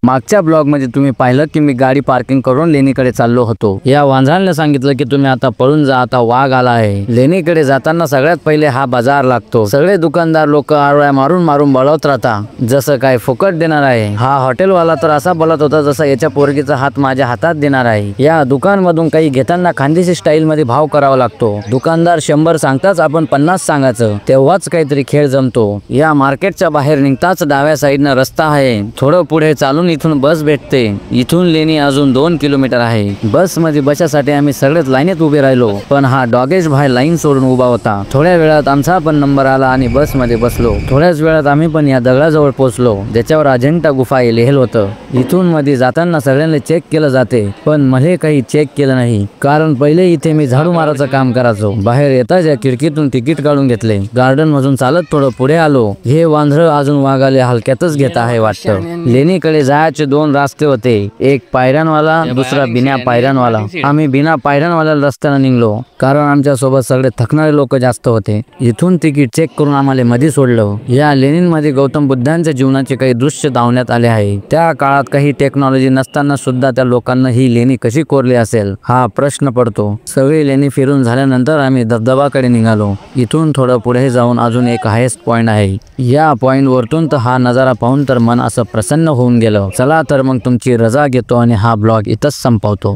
मागच्या ब्लॉग मध्ये तुम्ही पाहिलं की मी गाडी पार्किंग करून लेणीकडे चाललो होतो। या वांझाळने सांगितलं की तुम्ही आता पळून जा, आता वाघ आला आहे। लेणीकडे जाताना सगळ्यात पहिले हा बाजार लागतो। सगळे दुकानदार लोक आरळ्या मारून मारून बोलत राहतात जसं काय फुकट देणार आहे। हा हॉटेलवाला तर असा बोलत होता जसं याच्या पोरगीचा हात माझ्या हातात देणार आहे। या दुकानमधून काही घेताना खानदेशी स्टाईल मध्ये भाव करावा लागतो। दुकानदार 100 सांगताच आपण 50 सांगायचं, तेव्हाच काहीतरी खेळ जमतो। या मार्केटच्या बाहेर निघताच डाव्या साईडनं रस्ता आहे। थोडं पुढे चालून इथून बस भेटते। इथून लेणी अजून 2 किलोमीटर आहे। बस मध्ये बसासाठी आम्ही सगळेच लाईनीत उभे राहिलो, पण हा डॉगेश भाई लाईन सोडून उभा होता। थोड्या वेळात आमचा पण नंबर आला आणि बस मध्ये बसलो। थोड्याच वेळात आम्ही पण या दगडाजवळ पोहोचलो ज्याच्यावर अजंठा गुफा लिहिलं होतं। इथून मध्ये जाताना सगळ्यांना चेक केलं जाते, पण मला काही चेक केलं नाही, कारण पहिले इथे मी झाडू मारायचं काम करायचो। बाहेर येताच या खिडकीतून तिकीट काढून घेतले। गार्डन मधून चालत थोडं पुढे आलो। हे वांद्र अजून वाघाले हलक्यातच घेत आहे वाटतं। लेणीकडे जायचे 2 रस्ते होते, एक पायऱ्यांवाला, दुसरा बिना पायऱ्यांवाला। आम्ही बिना पायऱ्यांवाला रस्त्याने निघलो, कारण आमच्या सोबत सगळे थकणारे लोक जास्त होते। इथून तिकीट चेक करून आम्हाला मध्ये सोडलं। या लेणींमध्ये गौतम बुद्धांच्या जीवनाचे काही दृश्य दावण्यात आले आहे। त्या काळात काही टेक्नॉलॉजी नसताना सुद्धा त्या लोकांना ही लेणी कशी कोरली असेल हा प्रश्न पडतो। सगळी लेणी फिरून झाल्यानंतर आम्ही धबधबाकडे निघालो। इथून थोडं पुढे जाऊन अजून एक हायेस्ट पॉइंट आहे। या पॉइंट वरतून तर हा नजारा पाहून तर मन असं प्रसन्न होऊन गेलं। चला तर मग तुमची रजा घेतो आणि हा ब्लॉग इथंच संपवतो।